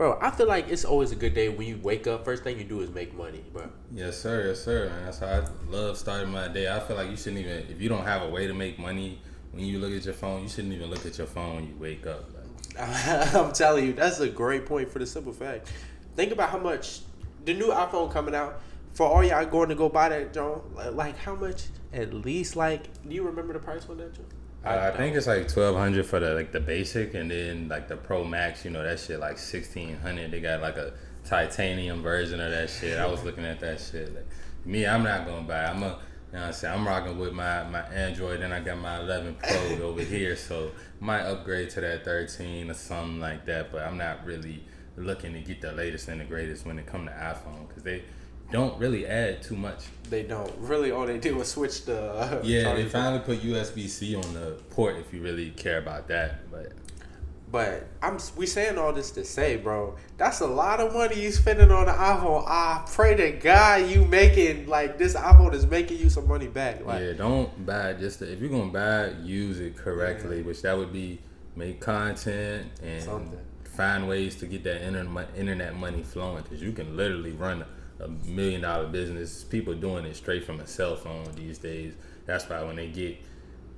Bro, I feel like it's always a good day when you wake up. First thing you do is make money, bro. Yes, sir. Yes, sir, man. That's how I love starting my day. I feel like you shouldn't even, if you don't have a way to make money when you look at your phone, you shouldn't even look at your phone when you wake up. I'm telling you, that's a great point for the simple fact. Think about how much the new iPhone coming out. For all y'all going to go buy that, John, like how much at least, like, do you remember the price on that, John? I think it's like 1,200 for the basic, and then like the Pro Max, that shit like 1,600. They got like a titanium version of that shit. I was looking at that shit. Like, me, I'm not gonna buy. I'm rocking with my Android, and I got my 11 Pro over here, so might upgrade to that 13 or something like that. But I'm not really looking to get the latest and the greatest when it comes to iPhone, because they don't really add too much. They don't. Really, all they do is switch the... yeah, they finally put USB-C on the port if you really care about that. But we saying all this to say, bro, that's a lot of money you spending on the iPhone. I pray to God you making, like, this iPhone is making you some money back. Like, yeah, don't buy it if you're going to buy it, use it correctly, which that would be make content and find ways to get that internet money flowing, because you can literally run $1 million business. People doing it straight from a cell phone these days. That's why when they get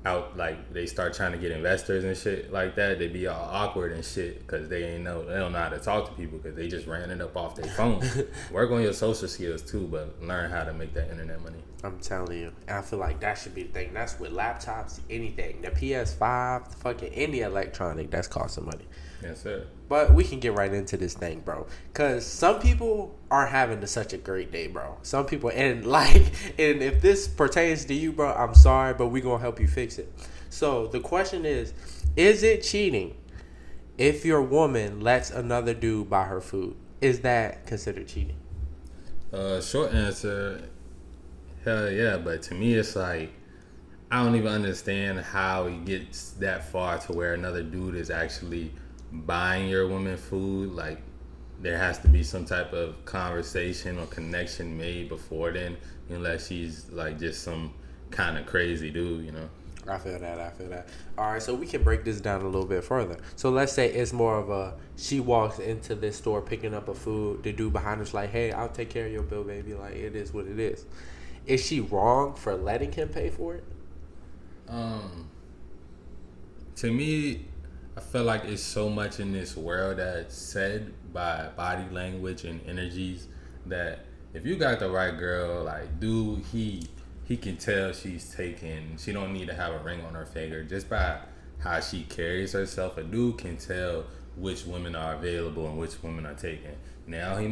out, like, they start trying to get investors and shit like that, they be all awkward and shit, because they don't know how to talk to people, because they just ran it up off their phone. Work on your social skills too, but learn how to make that internet money. I'm telling you, and I feel like that should be the thing. That's with laptops, anything, the PS5, fucking any electronic that's costing money. Yes, sir. But we can get right into this thing, bro. Because some people are having such a great day, bro. Some people, and if this pertains to you, bro, I'm sorry, but we're going to help you fix it. So the question is it cheating if your woman lets another dude buy her food? Is that considered cheating? Short answer, hell yeah. But to me, it's like, I don't even understand how it gets that far to where another dude is actually buying your woman food. Like, there has to be some type of conversation or connection made before then, unless she's like just some kind of crazy dude, I feel that. All right, so we can break this down a little bit further. So let's say it's more of a, she walks into this store picking up a food, the dude behind her's like, hey, I'll take care of your bill, baby. Like, it is what it is. Is she wrong for letting him pay for it? To me, I feel like it's so much in this world that's said by body language and energies that if you got the right girl, like, dude, he can tell she's taken. She don't need to have a ring on her finger. Just by how she carries herself, a dude can tell which women are available and which women are taken. Now, he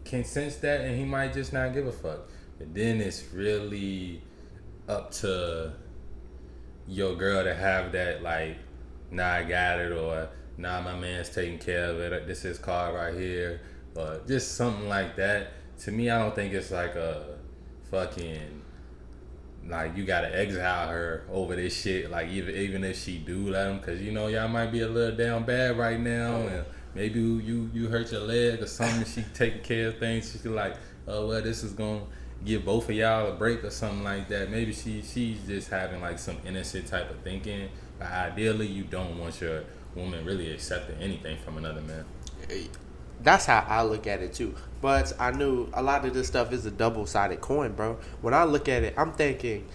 can sense that, and he might just not give a fuck. But then it's really up to your girl to have that, like, nah, I got it, or nah, my man's taking care of it, this is car right here, or just something like that. To me, I don't think it's like a fucking, like, you gotta exile her over this shit, like, even if she do let him, because y'all might be a little down bad right now, and maybe you hurt your leg or something, she taking care of things, she's like, oh, well, this is gonna give both of y'all a break or something like that. Maybe she's just having like some innocent type of thinking. But ideally, you don't want your woman really accepting anything from another man. That's how I look at it too. But I knew a lot of this stuff is a double-sided coin, bro. When I look at it, I'm thinking,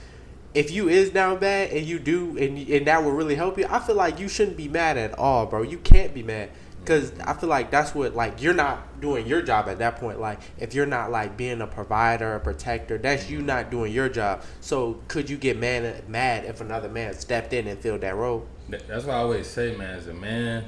if you is down bad and you do, and that will really help you, I feel like you shouldn't be mad at all, bro. You can't be mad. Because I feel like that's what, like, you're not doing your job at that point. Like, if you're not, like, being a provider, a protector, that's you not doing your job. So could you get mad if another man stepped in and filled that role? That's why I always say, man, as a man,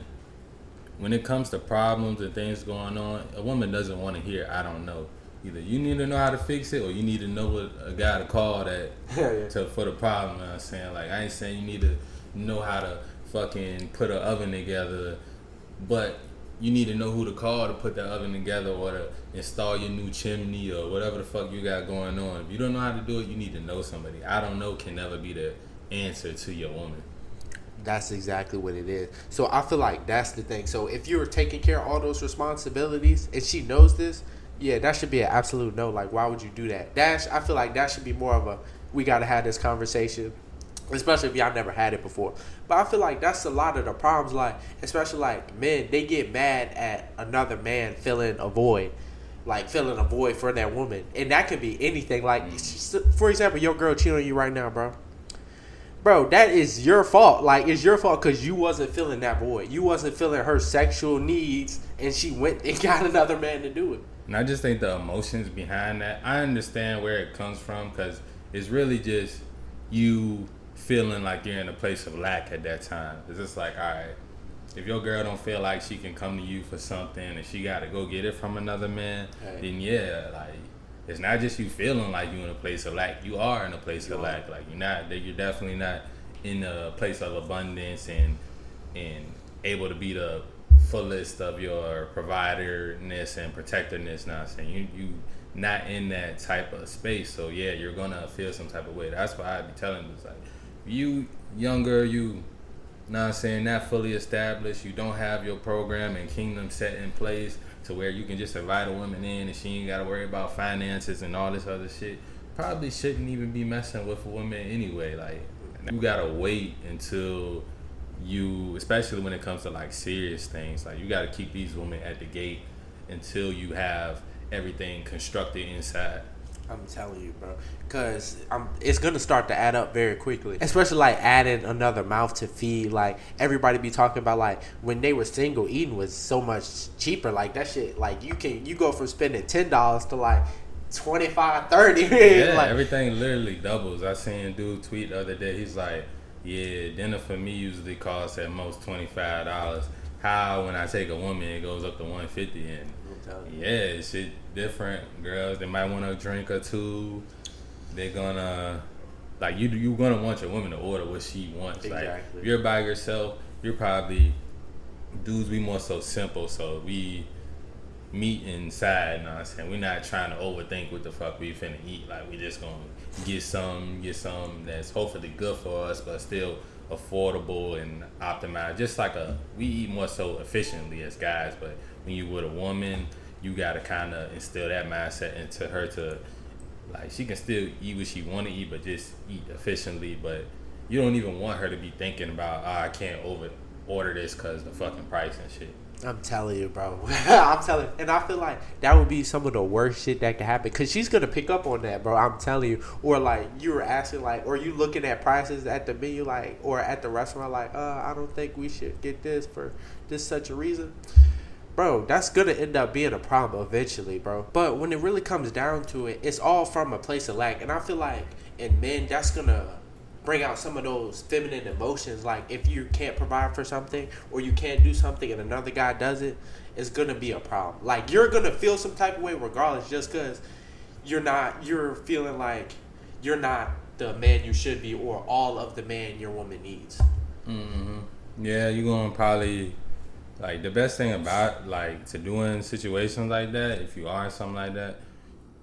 when it comes to problems and things going on, a woman doesn't want to hear, I don't know. Either you need to know how to fix it, or you need to know what a guy to call for the problem. You know what I'm saying? Like, I ain't saying you need to know how to fucking put an oven together, but you need to know who to call to put that oven together, or to install your new chimney, or whatever the fuck you got going on. If you don't know how to do it, you need to know somebody. I don't know can never be the answer to your woman. That's exactly what it is. So I feel like that's the thing. So if you're taking care of all those responsibilities and she knows this, yeah, that should be an absolute no. Like, why would you do that? I feel like that should be more of a, we got to have this conversation. especially if y'all never had it before. But I feel like that's a lot of the problems. Like, especially like men, they get mad at another man filling a void, like filling a void for that woman, and that could be anything. Like, for example, your girl cheating on you right now, bro. Bro, that is your fault. Like, it's your fault because you wasn't filling that void. You wasn't filling her sexual needs, and she went and got another man to do it. And I just think the emotions behind that, I understand where it comes from because it's really just you feeling like you're in a place of lack at that time. It's just like, all right, if your girl don't feel like she can come to you for something and she got to go get it from another man, then yeah, like, it's not just you feeling like you in a place of lack. You are in a place of lack. Like, you're definitely not in a place of abundance and able to be the fullest of your providerness and protectiveness. Not saying you not in that type of space. So yeah, you're gonna feel some type of way. That's why I be telling you, it's like, you younger, you know what I'm saying, not fully established, you don't have your program and kingdom set in place to where you can just invite a woman in and she ain't got to worry about finances and all this other shit. Probably shouldn't even be messing with a woman anyway. Like, you gotta wait until you, especially when it comes to like serious things, like you gotta keep these women at the gate until you have everything constructed inside. I'm telling you, bro, because it's gonna start to add up very quickly. Especially like adding another mouth to feed. Like, everybody be talking about like when they were single, eating was so much cheaper. Like, that shit, like you go from spending $10 to like 25, 30. Yeah, like, everything literally doubles. I seen a dude tweet the other day. He's like, "Yeah, dinner for me usually costs at most $25. How when I take a woman, it goes up to $150?" And yeah, shit different. Girls, they might want a drink or two. They're gonna, like, you gonna want your woman to order what she wants. Exactly. Like, if you're by yourself, you're probably, dudes, we more so simple, so we meet inside, you know what I'm saying? We're not trying to overthink what the fuck we finna eat. Like, we just gonna get some that's hopefully good for us, but still affordable and optimized. Just like we eat more so efficiently as guys, but when you with a woman, you gotta kind of instill that mindset into her to, like, she can still eat what she want to eat, but just eat efficiently. But you don't even want her to be thinking about, I can't order this because the fucking price and shit. I'm telling you, bro. I'm telling you. And I feel like that would be some of the worst shit that could happen. Because she's going to pick up on that, bro. I'm telling you. Or, like, you were asking, like, or you looking at prices at the menu, like, or at the restaurant, like, I don't think we should get this for this such a reason. Bro, that's going to end up being a problem eventually, bro. But when it really comes down to it, it's all from a place of lack. And I feel like in men, that's going to bring out some of those feminine emotions. Like, if you can't provide for something or you can't do something and another guy does it, it's gonna be a problem. Like, you're gonna feel some type of way regardless, just because you're feeling like you're not the man you should be or all of the man your woman needs. Mm-hmm. Yeah, you're gonna probably, like, the best thing about, like, to do in situations like that, if you are in something like that,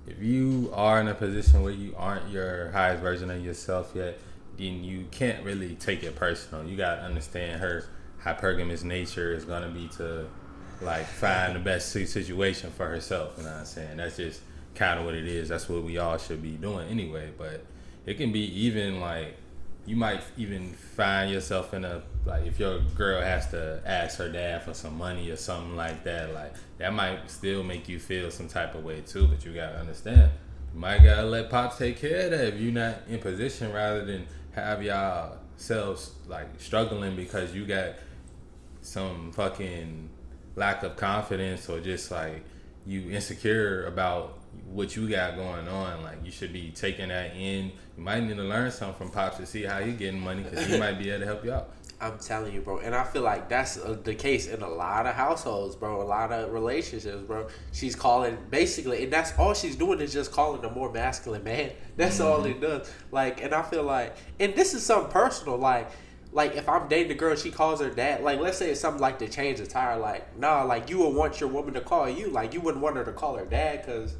if you are in a position where you aren't your highest version of yourself yet, then you can't really take it personal. You gotta understand her hypergamous nature is gonna be to, like, find the best situation for herself. You know what I'm saying? That's just kind of what it is. That's what we all should be doing anyway. But it can be even like, you might even find yourself in a, like, if your girl has to ask her dad for some money or something like that, like, that might still make you feel some type of way too. But you gotta understand, you might gotta let pops take care of that if you're not in position, rather than have y'all selves, like, struggling because you got some fucking lack of confidence, or just like you insecure about what you got going on. Like, you should be taking that in. You might need to learn something from pops to see how he getting money, because he might be able to help you out. I'm telling you, bro. And I feel like that's the case in a lot of households, bro. A lot of relationships, bro. She's calling, basically, and that's all she's doing is just calling a more masculine man. That's all it does. Like, and I feel like, and this is something personal, like if I'm dating a girl, she calls her dad. Like, let's say it's something like to change a tire. Like, nah, like, you would want your woman to call you. Like, you wouldn't want her to call her dad, because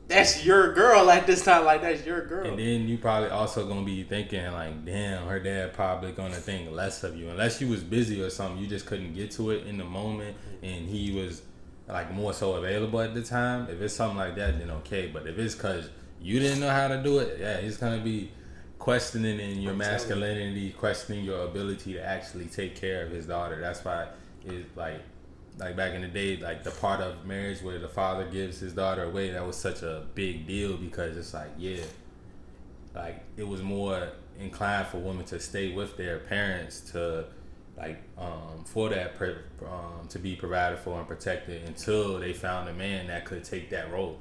that's your girl at this time. Like, that's your girl. And then you probably also gonna be thinking, like, damn, her dad probably gonna think less of you, unless you was busy or something, you just couldn't get to it in the moment, and he was, like, more so available at the time. If it's something like that, then okay. But if it's because you didn't know how to do it, yeah, he's gonna be questioning in your I'm telling you. masculinity, questioning your ability to actually take care of his daughter. That's why it's like back in the day, like the part of marriage where the father gives his daughter away, that was such a big deal because it's like, yeah, like it was more inclined for women to stay with their parents to like for that to be provided for and protected until they found a man that could take that role.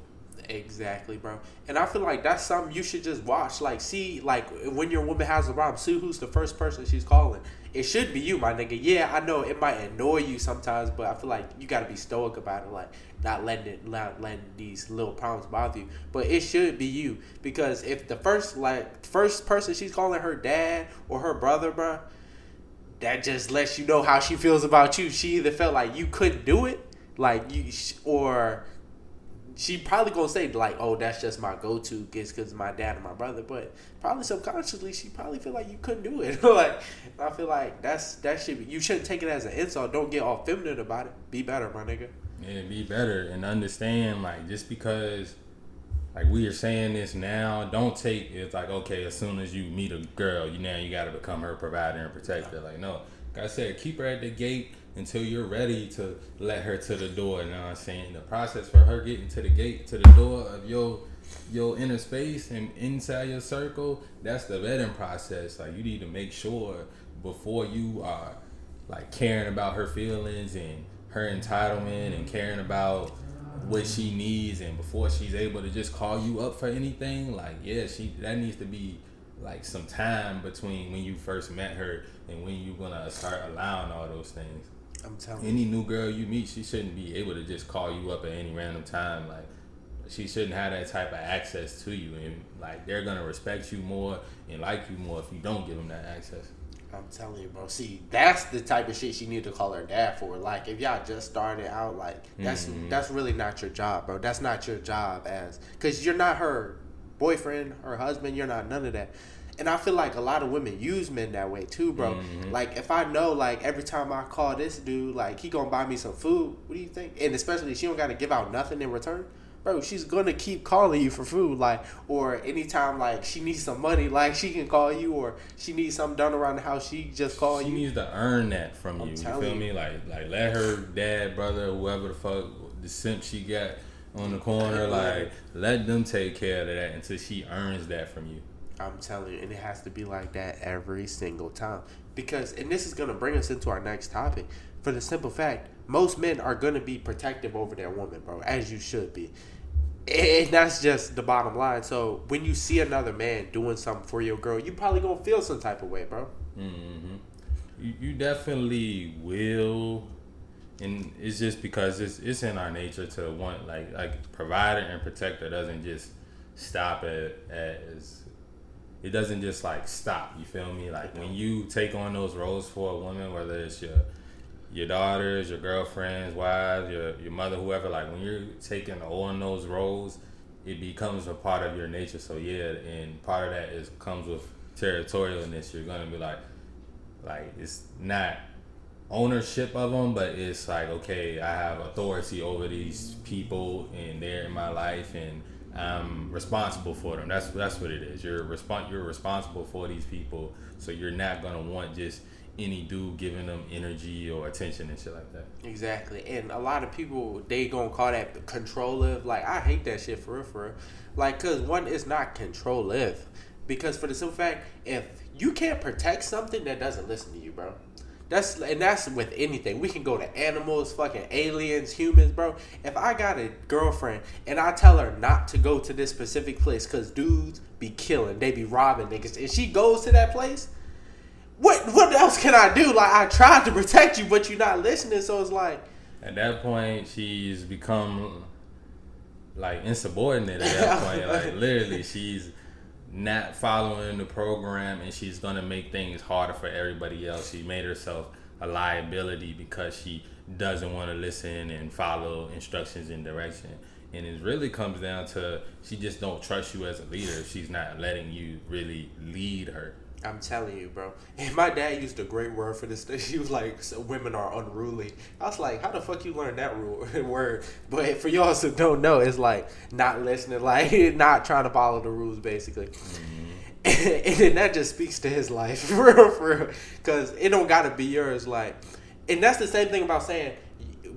Exactly, bro. And I feel like that's something you should just watch. Like, see, like, when your woman has a problem, see who's the first person she's calling. It should be you, my nigga. Yeah, I know it might annoy you sometimes, but I feel like you gotta be stoic about it. Like, not letting these little problems bother you. But it should be you. Because if the first person she's calling her dad or her brother, bro, that just lets you know how she feels about you. She either felt like you couldn't do it, like you, or she probably gonna say like, "Oh, that's just my go-to, it's because my dad and my brother." But probably subconsciously, she probably feel like you couldn't do it. Like, I feel like that should be, you shouldn't take it as an insult. Don't get all feminine about it. Be better, my nigga. Yeah, be better and understand. Like, just because like we are saying this now, don't take it's like, okay, as soon as you meet a girl, you gotta become her provider and protector. Like, no, like I said, keep her at the gate until you're ready to let her to the door. You know what I'm saying? The process for her getting to the gate, to the door of your inner space and inside your circle, that's the vetting process. Like, you need to make sure before you are like caring about her feelings and her entitlement and caring about what she needs, and before she's able to just call you up for anything, like, yeah, that needs to be like some time between when you first met her and when you're gonna start allowing all those things. I'm telling you. Any new girl you meet, she shouldn't be able to just call you up at any random time. Like, she shouldn't have that type of access to you, and like they're gonna respect you more and like you more if you don't give them that access. I'm telling you, bro. See, that's the type of shit she need to call her dad for. Like, if y'all just started out, like, that's really not your job, bro. That's not your job because you're not her boyfriend, her husband. You're not none of that. And I feel like a lot of women use men that way too, bro. Like, if I know, like, every time I call this dude, like, he gonna buy me some food, what do you think? And especially she don't gotta give out nothing in return. Bro, she's gonna keep calling you for food, like, or anytime like she needs some money, like she can call you, or she needs something done around the house, she just call you. She needs to earn that from you. You feel me? Like let her dad, brother, whoever the fuck the simp she got on the corner, like let them take care of that until she earns that from you. I'm telling you, and it has to be like that every single time. Because, and this is gonna bring us into our next topic, for the simple fact, most men are gonna be protective over their woman, bro, as you should be. And that's just the bottom line. So when you see another man doing something for your girl, you probably gonna feel some type of way, bro. You definitely will, and it's just because it's in our nature to want like provider and protector doesn't just stop as it doesn't just like stop. You feel me? Like when you take on those roles for a woman, whether it's your daughters, your girlfriends, wives, your mother, whoever, like when you're taking on those roles, it becomes a part of your nature. So yeah, and part of that comes with territorialness. You're gonna be like it's not ownership of them, but it's like, okay, I have authority over these people and they're in my life and I'm responsible for them. That's what it is. You're responsible for these people, so you're not gonna want just any dude giving them energy or attention and shit like that. Exactly. And a lot of people, they gonna call that controlling. Like, I hate that shit for real. Like, cause one is not controlling. Because for the simple fact, if you can't protect something that doesn't listen to you, bro. That's with anything. We can go to animals, fucking aliens, humans, bro. If I got a girlfriend and I tell her not to go to this specific place cause dudes be killing, they be robbing niggas, and she goes to that place, What else can I do? Like, I tried to protect you, but you're not listening. So it's like, at that point, she's become like insubordinate. At that point, like literally, she's not following the program, and she's gonna make things harder for everybody else. She made herself a liability because she doesn't want to listen and follow instructions and direction. And it really comes down to she just don't trust you as a leader if she's not letting you really lead her. I'm telling you, bro. And my dad used a great word for this. He was like, so women are unruly. I was like, how the fuck you learn that word? But for y'all who don't know, it's like not listening, like not trying to follow the rules, basically. And then that just speaks to his life, for real, for real. Because it don't gotta be yours, like, and that's the same thing about saying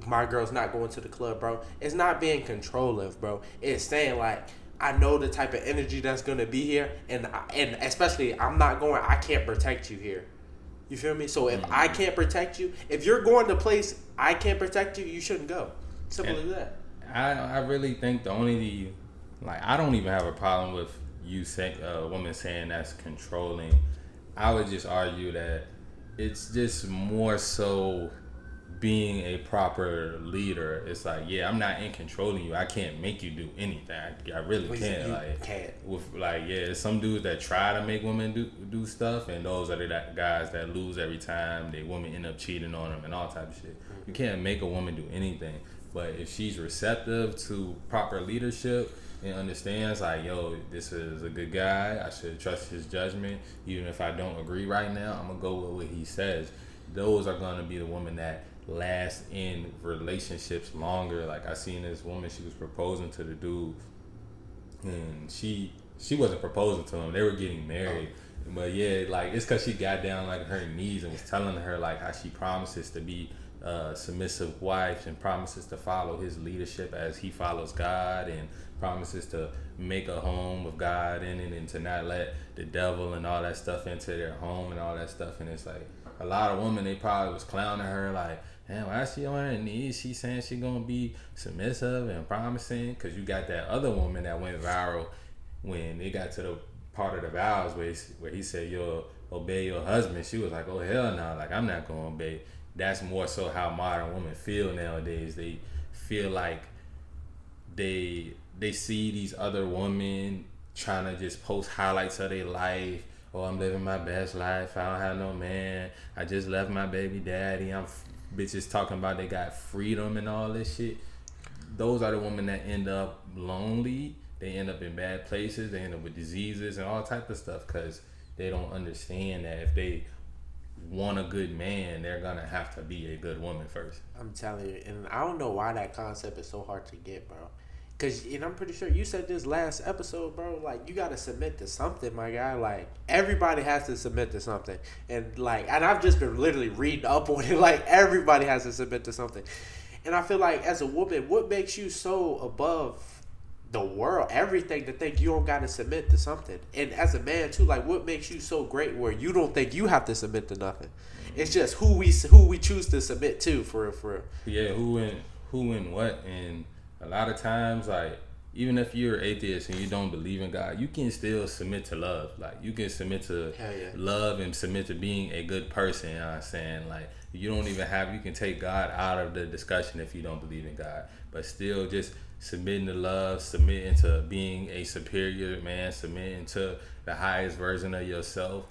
my girl's not going to the club, bro. It's not being controlling, bro. It's saying like, I know the type of energy that's gonna be here, and especially I'm not going. I can't protect you here. You feel me? So if I can't protect you, if you're going to a place I can't protect you, you shouldn't go. Simple as that. I really think the only, like, I don't even have a problem with you saying a woman saying that's controlling. I would just argue that it's just more so being a proper leader. It's like, yeah, I'm not in controlling you. I can't make you do anything. I really can't. Like, can't. With like, yeah, some dudes that try to make women do stuff, and those are the guys that lose every time. They women end up cheating on them and all type of shit. You can't make a woman do anything. But if she's receptive to proper leadership and understands, like, yo, this is a good guy, I should trust his judgment, even if I don't agree right now, I'm gonna go with what he says. Those are gonna be the women that last in relationships longer. Like, I seen this woman, she was proposing to the dude, and she wasn't proposing to him, they were getting married. But yeah, like, it's because she got down like her knees and was telling her like how she promises to be a submissive wife and promises to follow his leadership as he follows God, and promises to make a home with God in it, and to not let the devil and all that stuff into their home and all that stuff. And it's like, a lot of women, they probably was clowning her like, damn, why is she on her knees? She saying she gonna be submissive and promising. Because you got that other woman that went viral when they got to the part of the vows where he said, you'll obey your husband. She was like, oh, hell no, like, I'm not gonna obey. That's more so how modern women feel nowadays. They feel like they see these other women trying to just post highlights of their life. Oh, I'm living my best life. I don't have no man. I just left my baby daddy. I'm bitches talking about they got freedom and all this shit. Those are the women that end up lonely. They end up in bad places. They end up with diseases and all type of stuff because they don't understand that if they want a good man, they're gonna have to be a good woman first. I'm telling you, and I don't know why that concept is so hard to get, bro. Cause, and I'm pretty sure you said this last episode, bro. Like, you gotta submit to something, my guy. Like, everybody has to submit to something, and like, and I've just been literally reading up on it. Like, everybody has to submit to something, and I feel like as a woman, what makes you so above the world, everything, to think you don't gotta submit to something? And as a man too, like, what makes you so great where you don't think you have to submit to nothing? It's just who we choose to submit to, for real. Yeah, who and what. And a lot of times, like, even if you're atheist and you don't believe in God, you can still submit to love. Like, you can submit to love and submit to being a good person. You know what I'm saying? Like, you can take God out of the discussion if you don't believe in God, but still just submitting to love, submitting to being a superior man, submitting to the highest version of yourself.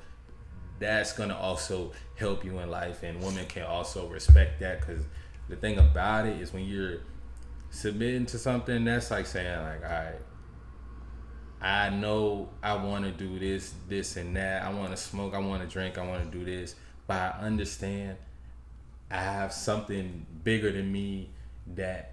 That's gonna also help you in life, and women can also respect that. Because the thing about it is, when you're submitting to something, that's like saying, like, all right, I know I want to do this and that. I want to smoke, I want to drink, I want to do this, but I understand I have something bigger than me that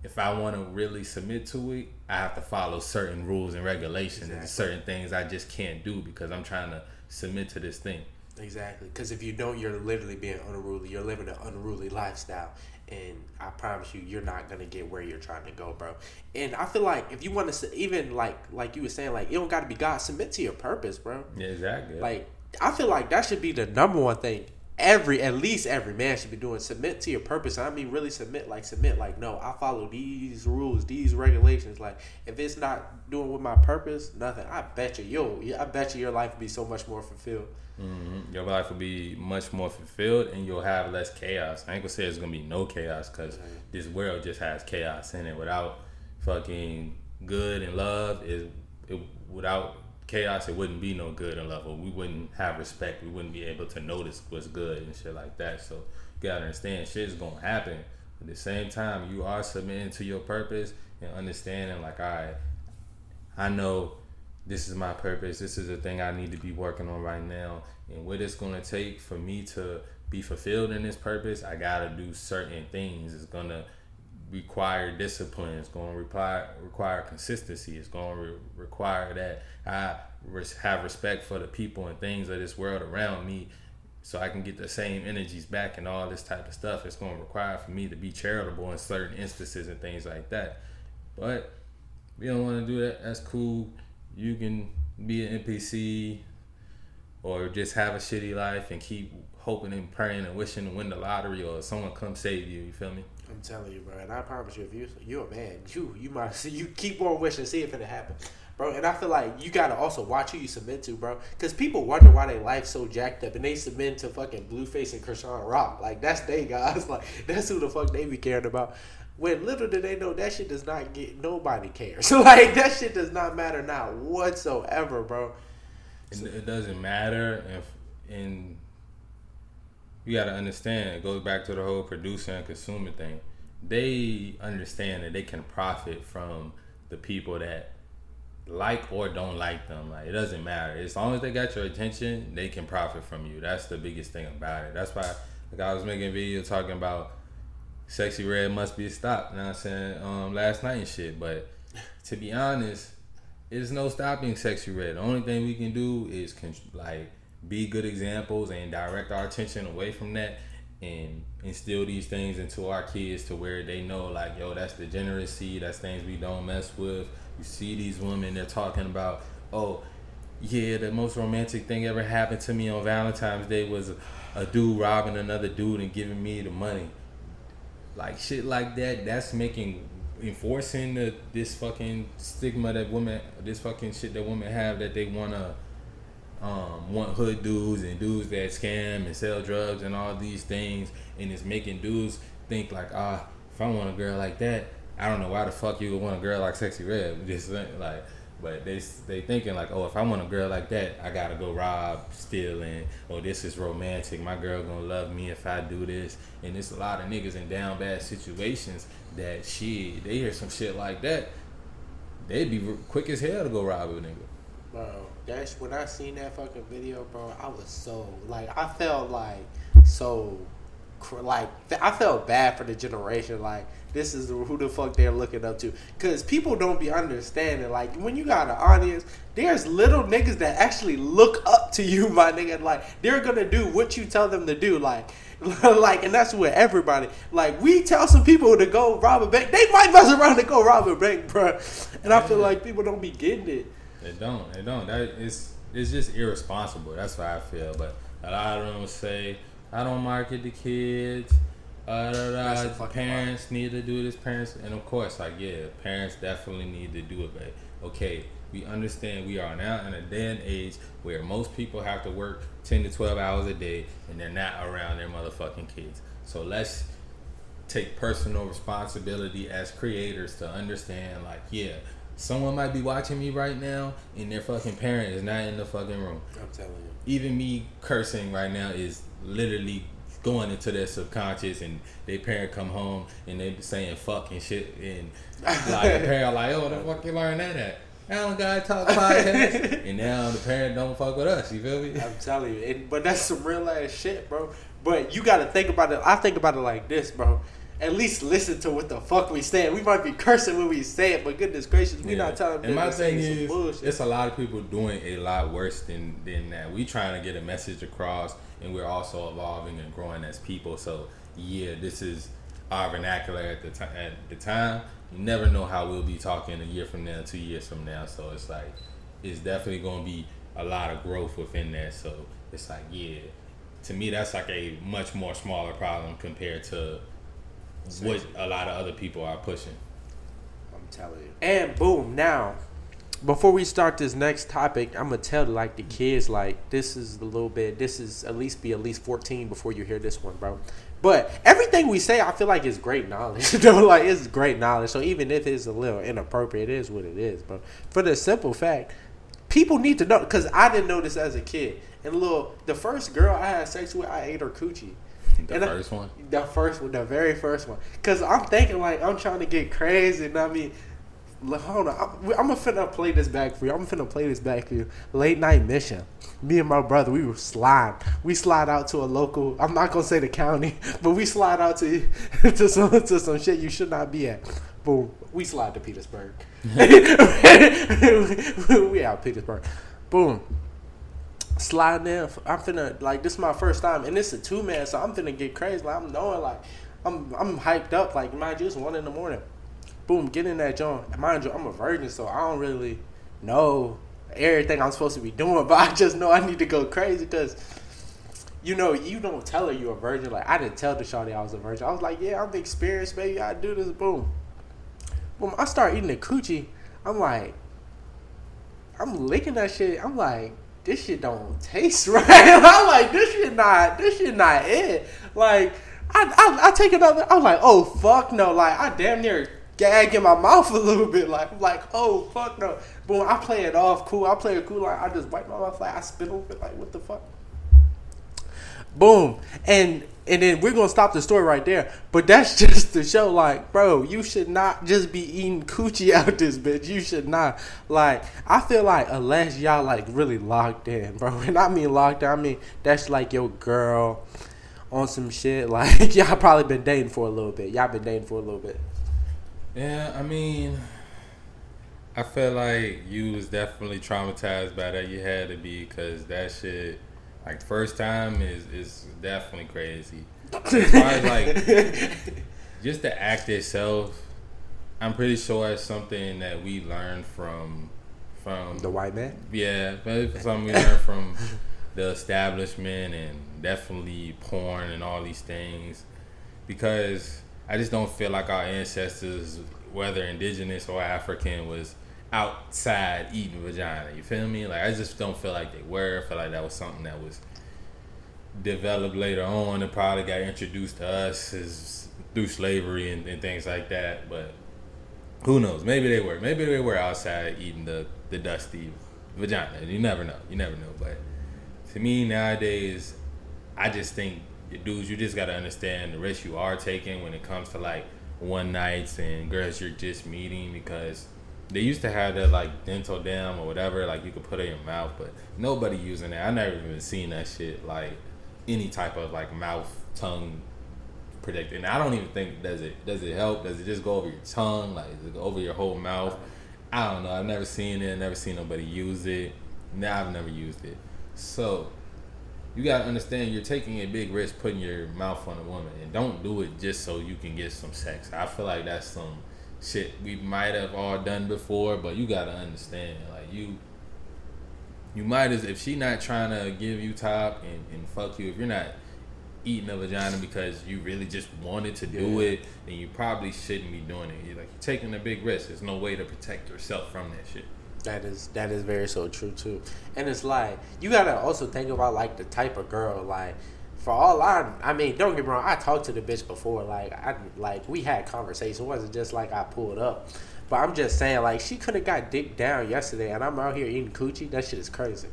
if I want to really submit to it, I have to follow certain rules and regulations. Exactly. And certain things I just can't do because I'm trying to submit to this thing. Exactly. Because if you don't, you're literally being unruly. You're living an unruly lifestyle. And I promise you, you're not going to get where you're trying to go, bro. And I feel like if you want to, even like you were saying, like, it don't got to be God. Submit to your purpose, bro. Yeah, exactly. Like, I feel like that should be the number one thing at least every man should be doing. Submit to your purpose. I mean, really submit like, no, I follow these rules, these regulations. Like, if it's not doing with my purpose, nothing. I bet you your life will be so much more fulfilled. Mm-hmm. Your life will be much more fulfilled, and you'll have less chaos. I ain't gonna say it's gonna be no chaos, because this world just has chaos in it. Without fucking good and love, without chaos, it wouldn't be no good and love. We wouldn't have respect. We wouldn't be able to notice what's good and shit like that. So you gotta understand, shit's gonna happen. At the same time, you are submitting to your purpose and understanding, like, all right, I know this is my purpose. This is the thing I need to be working on right now. And what it's going to take for me to be fulfilled in this purpose, I got to do certain things. It's going to require discipline. It's going to require consistency. It's going to require that I have respect for the people and things of this world around me, so I can get the same energies back and all this type of stuff. It's going to require for me to be charitable in certain instances and things like that. But if you don't want to do that, that's cool. You can be an NPC or just have a shitty life and keep hoping and praying and wishing to win the lottery or someone come save you. You feel me? I'm telling you, bro, and I promise you, if you're a man, you might see, you keep on wishing, see if it happen, bro. And I feel like you gotta also watch who you submit to, bro, because people wonder why their life's so jacked up, and they submit to fucking Blueface and Krishan Rock, like that's they guys, like that's who the fuck they be caring about. When little do they know that shit does not get nobody cares. Like that shit does not matter now whatsoever, bro. It doesn't matter and you gotta understand, it goes back to the whole producer and consumer thing. They understand that they can profit from the people that like or don't like them. Like, it doesn't matter. As long as they got your attention, they can profit from you. That's the biggest thing about it. That's why, like, I was making a video talking about Sexy Red must be stopped, you know what I'm saying, last night and shit. But to be honest, there's no stopping Sexy Red. The only thing we can do is be good examples and direct our attention away from that and instill these things into our kids to where they know, like, yo, that's degeneracy, that's things we don't mess with. You see these women, they're talking about, oh, yeah, the most romantic thing ever happened to me on Valentine's Day was a dude robbing another dude and giving me the money. Like, shit like that, that's enforcing this fucking stigma that women, this fucking shit that women have, that they want hood dudes and dudes that scam and sell drugs and all these things, and it's making dudes think like, if I want a girl like that, I don't know why the fuck you would want a girl like Sexy Red. Just like, but they thinking like, oh, if I want a girl like that, I gotta go rob, steal, and this is romantic. My girl gonna love me if I do this. And there's a lot of niggas in down bad situations that shit, they hear some shit like that, they'd be quick as hell to go rob a nigga. Bro, that's when I seen that fucking video, bro. I was so I felt I felt bad for the generation. Like, this is who the fuck they're looking up to, cause people don't be understanding. Like, when you got an audience, there's little niggas that actually look up to you, my nigga. Like, they're gonna do what you tell them to do. Like, and that's with everybody. Like, we tell some people to go rob a bank, they might mess around and go rob a bank, bro. And I feel like people don't be getting it. They don't. It's just irresponsible. That's what I feel. But a lot of them say, I don't market the kids. Parents need to do this. Parents, and of course, like, yeah, parents definitely need to do it. But okay, we understand we are now in a day and age where most people have to work 10 to 12 hours a day, and they're not around their motherfucking kids. So let's take personal responsibility as creators to understand, like, yeah, someone might be watching me right now, and their fucking parent is not in the fucking room. I'm telling you. Even me cursing right now is literally going into their subconscious, and their parent come home and they be saying fuck and shit, and like the parent like, oh, the fuck you learn that at? I don't gotta talk podcast. And now the parent don't fuck with us, you feel me? I'm telling you, but that's some real ass shit, bro. But you gotta think about it. I think about it like this, bro. At least listen to what the fuck we saying. We might be cursing when we say it, but goodness gracious, we not telling them. And my thing is, bullshit. It's a lot of people doing a lot worse than that. We trying to get a message across, and we're also evolving and growing as people. So yeah, this is our vernacular at the time. You never know how we'll be talking a year from now, 2 years from now. So it's like, it's definitely going to be a lot of growth within that. So it's like, yeah, to me that's like a much more smaller problem compared to what a lot of other people are pushing. I'm telling you. And boom, now, before we start this next topic, I'm gonna tell like the kids, like, this is a little bit, this is at least 14 before you hear this one, bro. But everything we say, I feel like is great knowledge. You know, like, it's great knowledge. So even if it's a little inappropriate, it is what it is, bro. For the simple fact, people need to know, because I didn't know this as a kid. And the first girl I had sex with, I ate her coochie. The first one? The first one, the very first one. Because I'm thinking, like, I'm trying to get crazy. And I mean, Hold on, I'm finna play this back for you. Late night mission. Me and my brother, we were slide. We slide out to a local. I'm not gonna say the county, but we slide out to some shit you should not be at. Boom. We slide to Petersburg. We out Petersburg. Boom. Sliding in. I'm finna like this is my first time, and it's a 2-man, so I'm finna get crazy. Like I'm knowing like I'm hyped up. Like mind you, it's 1 a.m. Boom, get in that joint. Mind you, I'm a virgin, so I don't really know everything I'm supposed to be doing, but I just know I need to go crazy because, you know, you don't tell her you're a virgin. Like, I didn't tell the shawty I was a virgin. I was like, yeah, I'm experienced, baby. I do this. Boom. Boom. I start eating the coochie. I'm like, I'm licking that shit. I'm like, this shit don't taste right. I'm like, this shit not it. Like, I take another. I'm like, oh, fuck no. Like, I damn near gag in my mouth a little bit, like, oh fuck no. Boom, I play it off cool. I play it cool, like I just wipe my mouth, like I spit over it, like what the fuck. Boom, and then we're gonna stop the story right there. But that's just to show, like, bro, you should not just be eating coochie out this bitch. You should not. Like, I feel like unless y'all like really locked in, bro. And I mean locked in, I mean that's like your girl on some shit. Like y'all probably been dating for a little bit. Yeah, I mean, I feel like you was definitely traumatized by that. You had to be, because that shit, like, first time is definitely crazy. As far as, like, just the act itself, I'm pretty sure it's something that we learned from the white man? Yeah, but it's something we learned from the establishment and definitely porn and all these things, because I just don't feel like our ancestors, whether indigenous or African, was outside eating vagina. You feel me? Like, I just don't feel like they were. I feel like that was something that was developed later on and probably got introduced to us through slavery and things like that. But who knows? Maybe they were. Maybe they were outside eating the dusty vagina. You never know. But to me nowadays, I just think, dudes, you just gotta understand the risk you are taking when it comes to like one nights and girls you're just meeting, because they used to have that like dental dam or whatever, like you could put it in your mouth, but nobody using that. I never even seen that shit, like any type of like mouth tongue protector. And I don't even think does it help? Does it just go over your tongue? Like, does it go over your whole mouth? I don't know. I've never seen it. Never seen nobody use it. Nah, I've never used it. So you gotta understand, you're taking a big risk putting your mouth on a woman, and don't do it just so you can get some sex. I feel like that's some shit we might have all done before, but you gotta understand, like, you might, as if she not trying to give you top and fuck you, if you're not eating a vagina because you really just wanted to do it, then you probably shouldn't be doing it. You're taking a big risk. There's no way to protect yourself from that shit. That is very so true too. And it's like, you gotta also think about like the type of girl. Like, for all I mean, don't get me wrong, I talked to the bitch before. Like we had conversations. It wasn't just like I pulled up. But I'm just saying, like, she could have got dick down yesterday, and I'm out here eating coochie. That shit is crazy.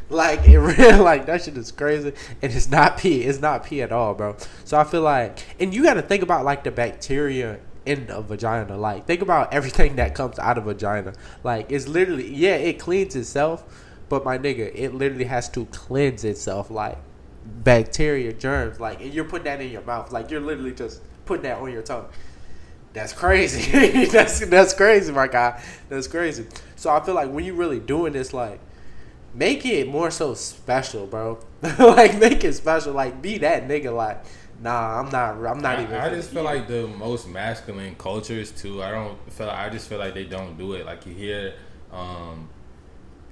Like, it really, like, that shit is crazy, and it's not pee. It's not pee at all, bro. So I feel like, and you got to think about like the bacteria in a vagina. Like, think about everything that comes out of vagina. Like, it's literally, it cleans itself, but my nigga, it literally has to cleanse itself. Like, bacteria, germs, like, and you're putting that in your mouth. Like, you're literally just putting that on your tongue. That's crazy. that's crazy, my guy. That's crazy. So I feel like when you really doing this, like, make it more so special, bro. Like, make it special. Like, be that nigga. Like, nah, I'm not even. I just feel like the most masculine cultures too. I just feel like they don't do it. Like, you hear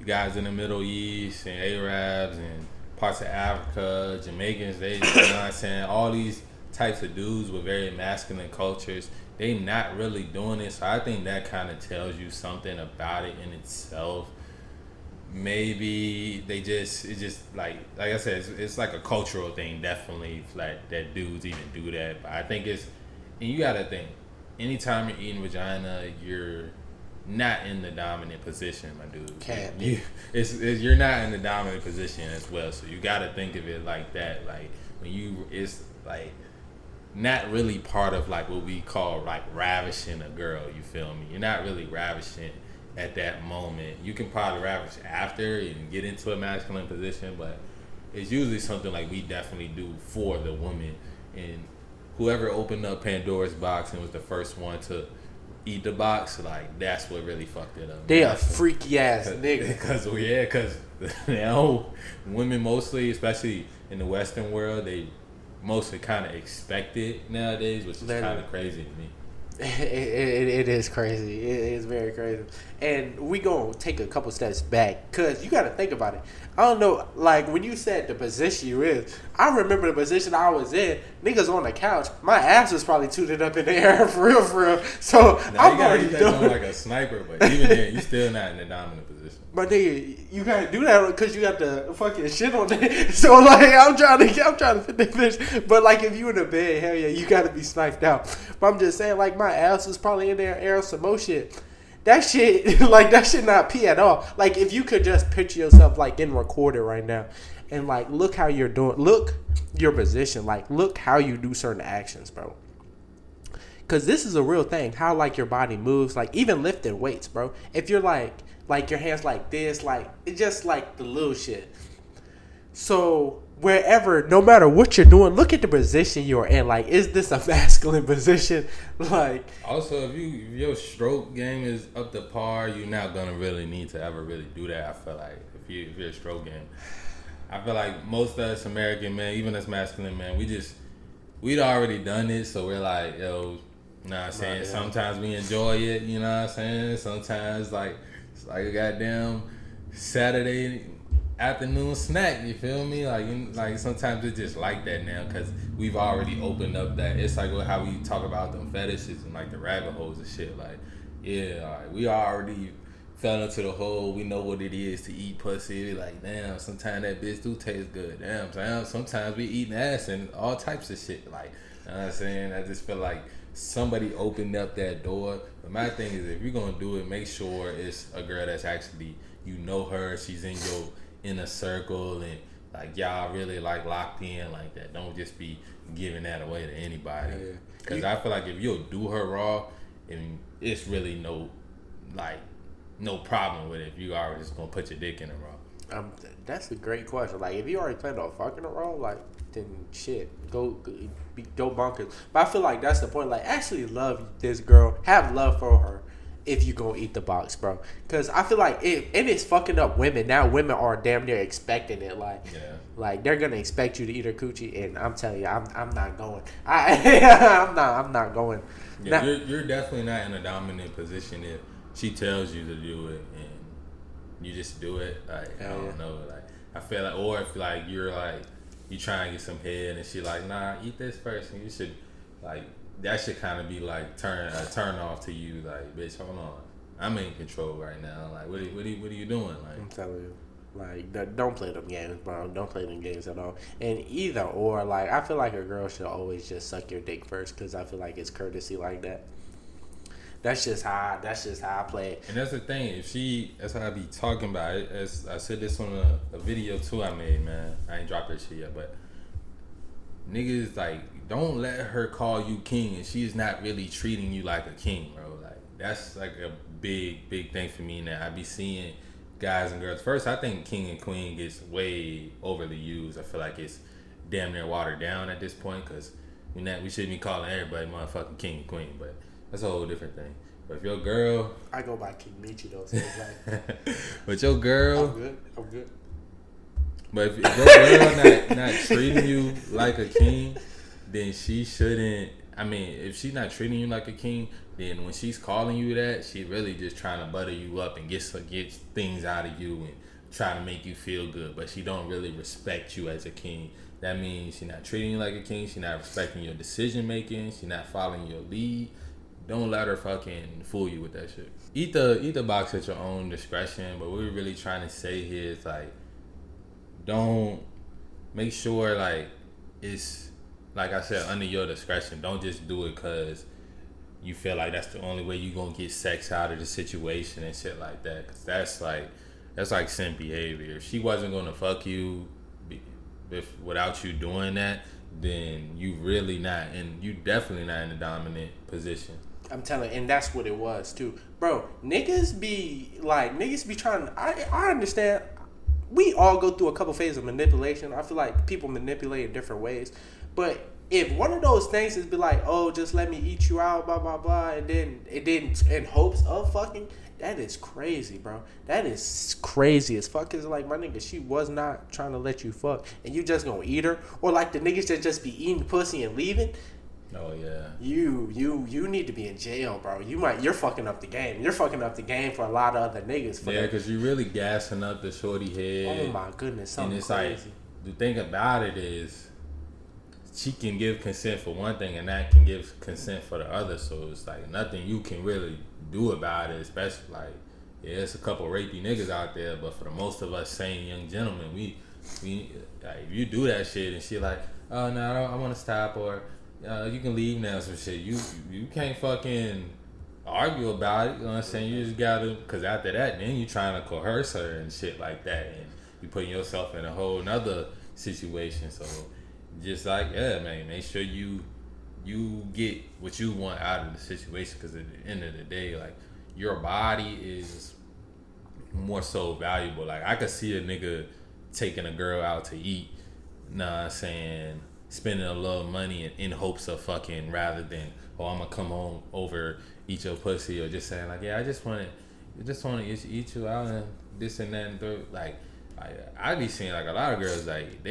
guys in the Middle East and Arabs and parts of Africa, Jamaicans, you know what I'm saying, all these types of dudes with very masculine cultures, they not really doing it. So I think that kind of tells you something about it in itself. Maybe it's just like I said, it's like a cultural thing, definitely, like, that dudes even do that. But I think and you gotta think, anytime you're eating vagina, you're not in the dominant position, my dude. You're not in the dominant position as well. So you gotta think of it like that. Like, when it's like, not really part of like what we call like ravishing a girl. You feel me? You're not really ravishing at that moment. You can probably ravish after and get into a masculine position, but it's usually something like we definitely do for the woman. And whoever opened up Pandora's box and was the first one to eat the box, like that's what really fucked it up. They a freaky ass nigga. Because now women mostly, especially in the Western world, they mostly kind of expect it nowadays, which is kind of crazy to me. It is crazy. It is very crazy. And we gonna take a couple steps back, cause you gotta think about it. I don't know, like when you said the position you in, I remember the position I was in. Niggas on the couch, my ass was probably tooted up in the air for real, for real. So now I'm already doing like a sniper, but even then, you still not in the dominant position. But nigga, you gotta do that because you got the fucking shit on there. So like, I'm trying to fit this bitch. But like, if you in the bed, hell yeah, you gotta be sniped out. But I'm just saying, like, my ass was probably in there airing some more shit. That shit, like, that shit not pee at all. Like, if you could just picture yourself like getting recorded right now, and like, look how you're doing, look your position, like, look how you do certain actions, bro. Cause this is a real thing. How like your body moves, like even lifting weights, bro. If you're like your hands like this, like it's just like the little shit. So wherever, no matter what you're doing, look at the position you're in. Like, is this a masculine position? Like, also, if your stroke game is up to par, you're not gonna really need to ever really do that. I feel like if you're a stroke game, I feel like most of us American men, even us masculine men, we'd already done it, so we're like, yo, you know what I'm saying? Right, yeah. Sometimes we enjoy it, you know what I'm saying? Sometimes like it's like a goddamn Saturday afternoon snack, you feel me? Like sometimes it's just like that now because we've already opened up that. It's like how we talk about them fetishes and like the rabbit holes and shit. Like, yeah, like, we already fell into the hole. We know what it is to eat pussy. We like, damn, sometimes that bitch do taste good. Damn, sometimes we eating ass and all types of shit. Like, you know what I'm saying? I just feel like somebody opened up that door. But my thing is, if you're gonna do it, make sure it's a girl that's actually, you know her, she's in your inner circle, and like y'all really like locked in like that. Don't just be giving that away to anybody. Because I feel like if you'll do her raw, and it's really no problem with it. If you already just gonna put your dick in her raw. That's a great question. Like, if you already planned on fucking her raw, like, then shit, go bonkers. But I feel like that's the point. Like, actually love this girl, have love for her. If you gonna eat the box, bro, because I feel like it is fucking up women. Now women are damn near expecting it, like they're gonna expect you to eat her coochie, and I'm telling you, I'm not going. I'm not going. Yeah, you're definitely not in a dominant position if she tells you to do it and you just do it. Like, I don't know, like I feel like, or if like you're like you trying to get some head and she like, nah, eat this first, and you should like. That should kind of be like turn off to you, like, bitch, hold on, I'm in control right now. Like, what are you doing? Like, I'm telling you, like, don't play them games, bro. Don't play them games at all. And either or, like, I feel like a girl should always just suck your dick first, because I feel like it's courtesy like that. That's just how I play it. And that's the thing. That's what I be talking about. As I said this on a video too I made, man. I ain't dropped that shit yet, but niggas, like, don't let her call you king and she's not really treating you like a king, bro. Like, that's like a big thing for me now. I be seeing guys and girls. First, I think king and queen gets way overly used. I feel like it's damn near watered down at this point because we shouldn't be calling everybody motherfucking king and queen, but that's a whole different thing. But if your girl... I go by Kingmeechyyy though, so it's like... But your girl... I'm good. But if your girl not treating you like a king, then she shouldn't. I mean, if she's not treating you like a king, then when she's calling you that, she really just trying to butter you up and get things out of you and try to make you feel good. But she don't really respect you as a king. That means she's not treating you like a king. She's not respecting your decision making. She's not following your lead. Don't let her fucking fool you with that shit. Eat the box at your own discretion. But what we're really trying to say here is like, don't make sure like it's like I said under your discretion. Don't just do it because you feel like that's the only way you gonna get sex out of the situation and shit like that. Cause that's like simp behavior. If she wasn't gonna fuck you without you doing that, then you really not, and you definitely not in a dominant position. I'm telling you, and that's what it was too. Bro, niggas be trying, I understand. We all go through a couple phases of manipulation. I feel like people manipulate in different ways. But if one of those things is be like, oh, just let me eat you out, blah, blah, blah, and then in hopes of fucking, that is crazy, bro. That is crazy as fuck. Cause like, my nigga, she was not trying to let you fuck, and you just gonna eat her? Or like the niggas that just be eating pussy and leaving? Oh yeah. You need to be in jail, bro. You're fucking up the game. You're fucking up the game for a lot of other niggas. Yeah, because you really gassing up the shorty head. Oh my goodness, something and it's crazy. Like, the thing about it is, she can give consent for one thing, and that can give consent for the other. So it's like nothing you can really do about it. Especially like, yeah, it's a couple rapey niggas out there, but for the most of us sane young gentlemen, we like, if you do that shit and she like, oh no, I want to stop, or you can leave now, some shit. You can't fucking argue about it. You know what I'm saying? You just gotta, cause after that, then you trying to coerce her and shit like that, and you putting yourself in a whole nother situation. So just like, yeah, man, make sure you get what you want out of the situation, cause at the end of the day, like, your body is more so valuable. Like, I could see a nigga taking a girl out to eat, nah, I'm saying, spending a little money in hopes of fucking, rather than, oh, I'm gonna come home over, eat your pussy, or just saying like, yeah, I just want to eat you out and this and that and third. Like, I be seeing like a lot of girls, like,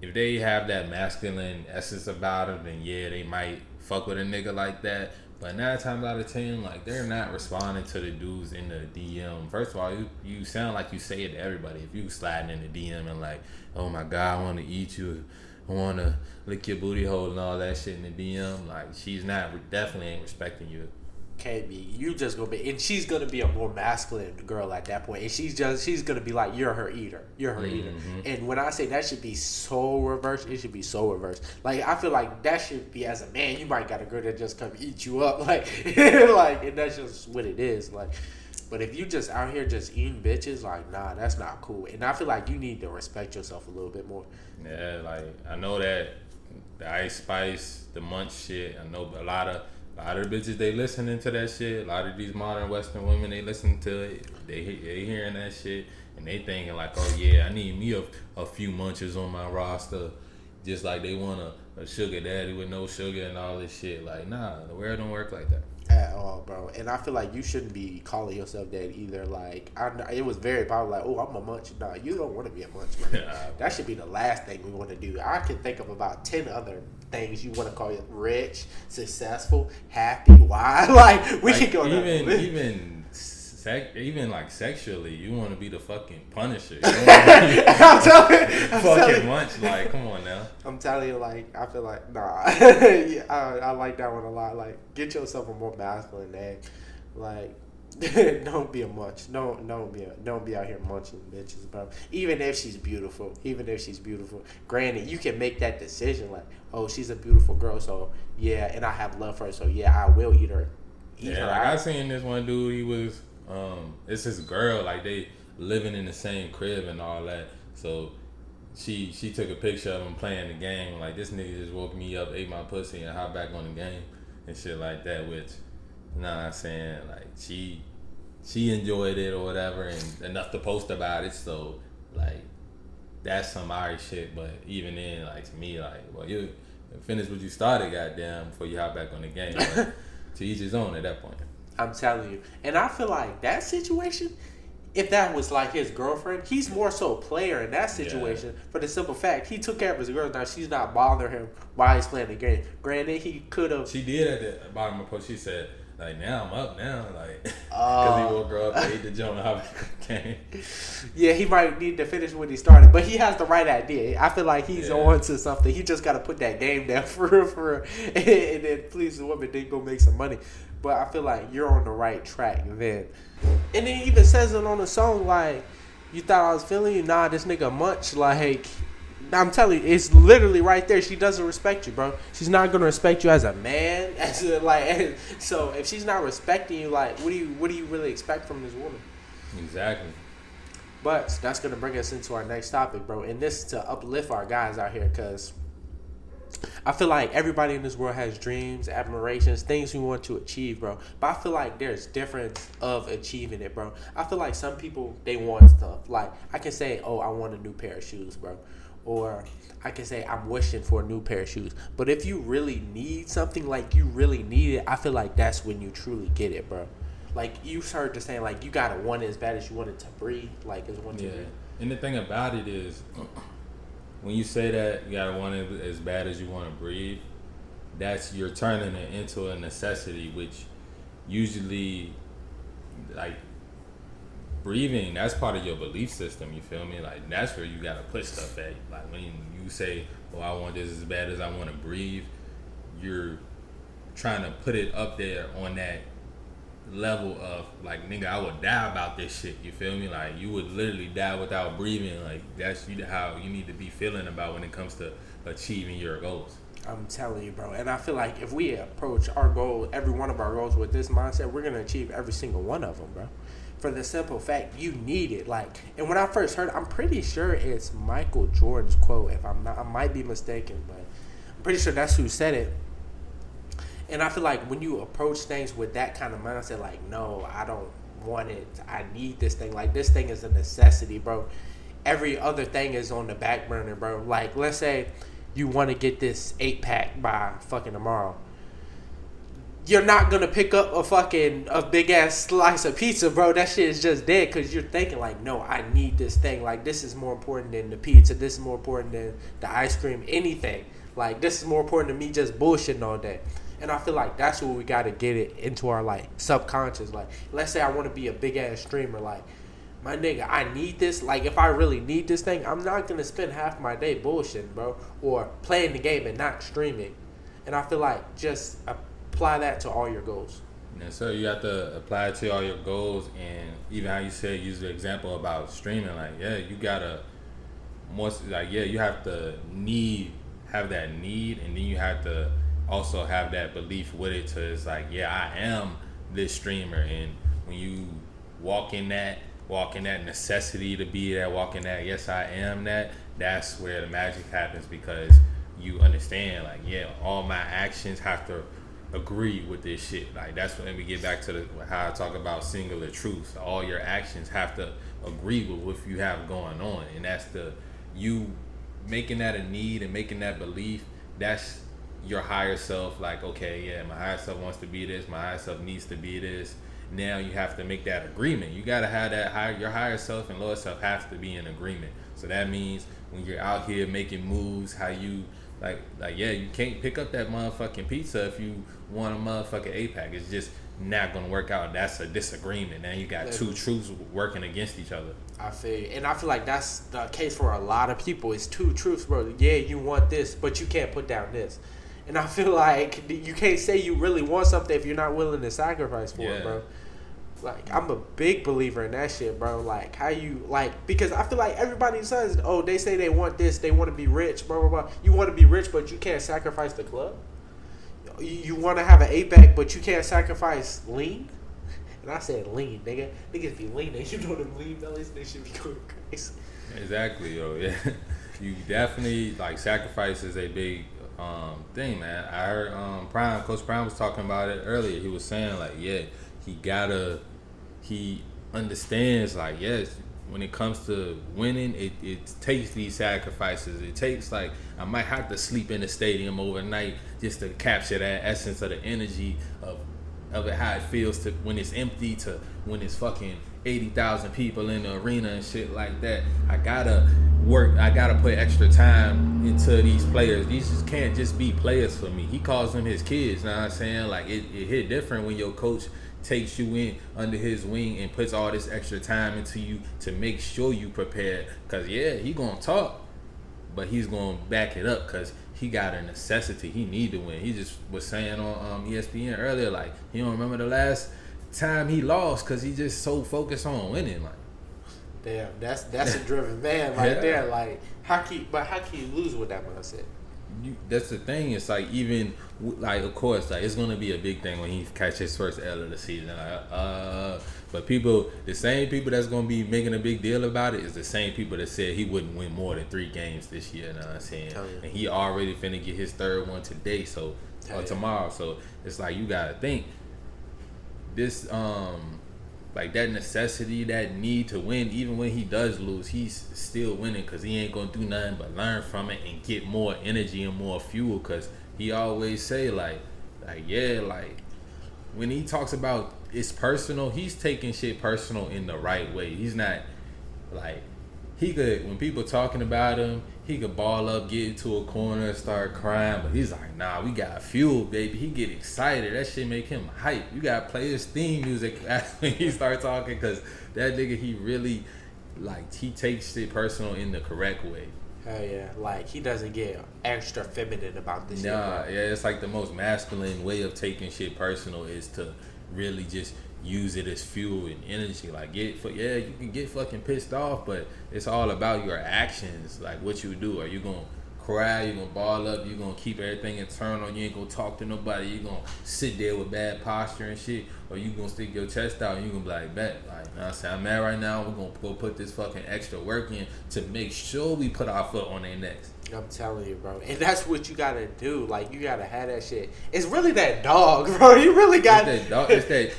if they have that masculine essence about them, then yeah, they might fuck with a nigga like that. But 9 times out of 10, like, they're not responding to the dudes in the DM. First of all, you sound like you say it to everybody. If you sliding in the DM and like, oh my God, I want to eat you, I want to lick your booty hole and all that shit in the DM, like, she's definitely ain't respecting you. Can't be. You just gonna be, and she's gonna be a more masculine girl at that point, and she's gonna be like, you're her eater, eater. And when I say that should be so reversed, it should be so reversed. Like, I feel like that should be, as a man, you might got a girl that just come eat you up, like, like, and that's just what it is, like. But if you just out here just eating bitches, like, nah, that's not cool. And I feel like you need to respect yourself a little bit more. Yeah, like, I know that the Ice Spice, the Munch shit, I know a lot of the bitches, they listening to that shit. A lot of these modern Western women, they listen to it. They hearing that shit, and they thinking like, oh yeah, I need me a few munches on my roster. Just like they want a sugar daddy with no sugar and all this shit. Like, nah, the world don't work like that. At all, bro. And I feel like you shouldn't be calling yourself that either. Like, it was very popular. Like, oh, I'm a munch. Nah, you don't want to be a munch, man. That should be the last thing we want to do. I can think of about 10 other things you want to call it: rich, successful, happy. Why? Like, we can go even like sexually, you want to be the fucking Punisher. I'm telling you, munch. Like, come on now. I'm telling you, like, I feel like, nah. Yeah, I like that one a lot. Like, get yourself a more masculine name. Like, don't be a munch. Don't be out here munching bitches, bro. Even if she's beautiful. Granted, you can make that decision. Like, oh, she's a beautiful girl, so yeah, and I have love for her, so yeah, I will eat her. Like, I seen this one dude. He was. It's his girl, like, they living in the same crib and all that. So she took a picture of him playing the game. Like, this nigga just woke me up, ate my pussy, and hopped back on the game and shit like that. Which, you know what I'm saying, like, she enjoyed it or whatever, and enough to post about it. So, like, that's some Irish shit. But even then, like, to me, like, well, you finish what you started, goddamn, before you hop back on the game. But to each his own at that point. I'm telling you. And I feel like that situation, if that was like his girlfriend, he's more so a player in that situation, for the simple fact he took care of his girl. Now she's not bothering him while he's playing the game. Granted, he could have. She did at the bottom of the post. She said, like, now I'm up now, like, because he woke her up and ate the joint and hop back on the game. Yeah, he might need to finish what he started, but he has the right idea. I feel like he's on to something. He just got to put that game down for real, and then please the woman, then go make some money. But I feel like you're on the right track then. And it even says it on the song, like, you thought I was feeling you? Nah, this nigga munch. Like, I'm telling you, it's literally right there. She doesn't respect you, bro. She's not going to respect you as a man. So if she's not respecting you, like, what do you really expect from this woman? Exactly. But that's going to bring us into our next topic, bro. And this is to uplift our guys out here, because I feel like everybody in this world has dreams, admirations, things we want to achieve, bro. But I feel like there's difference of achieving it, bro. I feel like some people, they want stuff. Like, I can say, oh, I want a new pair of shoes, bro. Or I can say I'm wishing for a new pair of shoes. But if you really need something, like you really need it, I feel like that's when you truly get it, bro. Like, you heard the saying, like, you gotta want it as bad as you want it to breathe. Like, it's one to breathe. And the thing about it is, when you say that you gotta want it as bad as you want to breathe, you're turning it into a necessity, which usually, like, breathing, that's part of your belief system, you feel me? Like, that's where you gotta put stuff at. Like, when you say, oh, I want this as bad as I want to breathe, you're trying to put it up there on that level of, like, nigga, I would die about this shit, you feel me? Like, you would literally die without breathing. Like, that's how you need to be feeling about when it comes to achieving your goals. I'm telling you, bro. And I feel like if we approach our goal, every one of our goals with this mindset, we're going to achieve every single one of them, bro. For the simple fact, you need it. Like, and when I first heard it, I'm pretty sure it's Michael Jordan's quote. If I'm not, I might be mistaken, but I'm pretty sure that's who said it. And I feel like when you approach things with that kind of mindset, like, no, I don't want it, I need this thing. Like, this thing is a necessity, bro. Every other thing is on the back burner, bro. Like, let's say you want to get this 8-pack by fucking tomorrow. You're not going to pick up a big-ass slice of pizza, bro. That shit is just dead because you're thinking, like, no, I need this thing. Like, this is more important than the pizza. This is more important than the ice cream, anything. Like, this is more important than me just bullshitting all day. And I feel like that's what we got to get it into our, like, subconscious. Like, let's say I want to be a big-ass streamer. Like, my nigga, I need this. Like, if I really need this thing, I'm not going to spend half my day bullshitting, bro. Or playing the game and not streaming. And I feel like just apply that to all your goals. Yeah, so you have to apply it to all your goals. And even how you said, use the example about streaming. Like, yeah, you got to, you have to have that need. And then you have to also have that belief with it to, it's like, yeah, I am this streamer. And when you walk in that necessity to be that, walk in that, yes, I am that, that's where the magic happens, because you understand, like, yeah, all my actions have to agree with this shit. Like, that's when we get back to how I talk about singular truths. All your actions have to agree with what you have going on. And that's you making that a need and making that belief, that's your higher self. Like, okay, yeah, my higher self wants to be this, my higher self needs to be this. Now you have to make that agreement. You gotta have that your higher self and lower self have to be in agreement. So that means when you're out here making moves, how you like yeah, you can't pick up that motherfucking pizza if you want a motherfucking 8-pack. It's just not gonna work out. That's a disagreement. Now you got two truths working against each other. I feel, and I feel like that's the case for a lot of people. It's two truths, bro. Yeah, you want this, but you can't put down this. And I feel like you can't say you really want something if you're not willing to sacrifice for it, bro. Like, I'm a big believer in that shit, bro. Like, how you, like, because I feel like everybody says, oh, they say they want this, they want to be rich, blah, blah, blah. You want to be rich, but you can't sacrifice the club. You want to have an 8-pack, but you can't sacrifice lean. And I said lean, nigga. Niggas be lean, and you know them lean bellies, they should be going crazy. Exactly, yo. Yeah, you definitely, like, sacrifice is a big thing, man. I heard Coach Prime was talking about it earlier. He was saying, like, yeah, he understands, like, yes, when it comes to winning, it takes these sacrifices. It takes, like, I might have to sleep in the stadium overnight just to capture that essence of the energy of it, how it feels to when it's empty to when it's fucking 80,000 people in the arena and shit like that. I gotta put extra time into these players. These just can't just be players for me. He calls them his kids, you know what I'm saying? Like, it hit different when your coach takes you in under his wing and puts all this extra time into you to make sure you prepared. Cause yeah, he gonna talk, but he's gonna back it up because he got a necessity. He need to win. He just was saying on ESPN earlier, like, he don't remember the last time he lost because he just so focused on winning. Like, damn, that's a driven man right there. Like, how can you lose with that mindset? that's the thing. It's like even like of course like it's gonna be a big thing when he catch his first L of the season. But the same people that's gonna be making a big deal about it is the same people that said he wouldn't win more than 3 games this year. You know what I'm saying? And he already finna get his third one today, or tomorrow. So it's like you gotta think this like that necessity, that need to win, even when he does lose, he's still winning because he ain't gonna do nothing but learn from it and get more energy and more fuel. Because he always say like when he talks about it's personal, he's taking shit personal in the right way. He's not like he could, when people talking about him, he could ball up, get into a corner, start crying, but he's like, nah, we got fuel, baby. He get excited. That shit make him hype. You gotta play his theme music when he start talking, because that nigga, he really, like, he takes shit personal in the correct way. Hell yeah. Like, he doesn't get extra feminine about this shit. Nah, yeah, it's like the most masculine way of taking shit personal is to really just use it as fuel and energy. Like, you can get fucking pissed off, but it's all about your actions. Like, what you do. Are you gonna cry? You gonna ball up? You gonna keep everything internal? You ain't gonna talk to nobody? You gonna sit there with bad posture and shit? Or you gonna stick your chest out and you gonna be like, bet, like, nah, I'm mad right now. We're gonna go put this fucking extra work in to make sure we put our foot on their necks. I'm telling you, bro. And that's what you gotta do. Like, you gotta have that shit. It's really that dog, bro. You really got it's that dog. It's that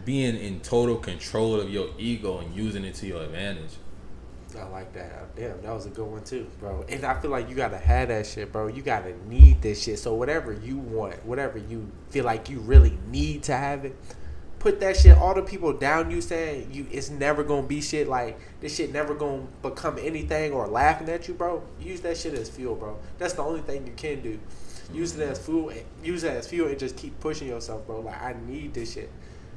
being in total control of your ego and using it to your advantage. I like that. Damn, that was a good one too, bro. And I feel like you gotta have that shit, bro. You gotta need this shit. So whatever you want, whatever you feel like you really need to have it, put that shit. All the people down you saying it's never gonna be shit, like this shit never gonna become anything, or laughing at you, bro. Use that shit as fuel, bro. That's the only thing you can do. Use it as fuel. Use it as fuel and just keep pushing yourself, bro. Like, I need this shit.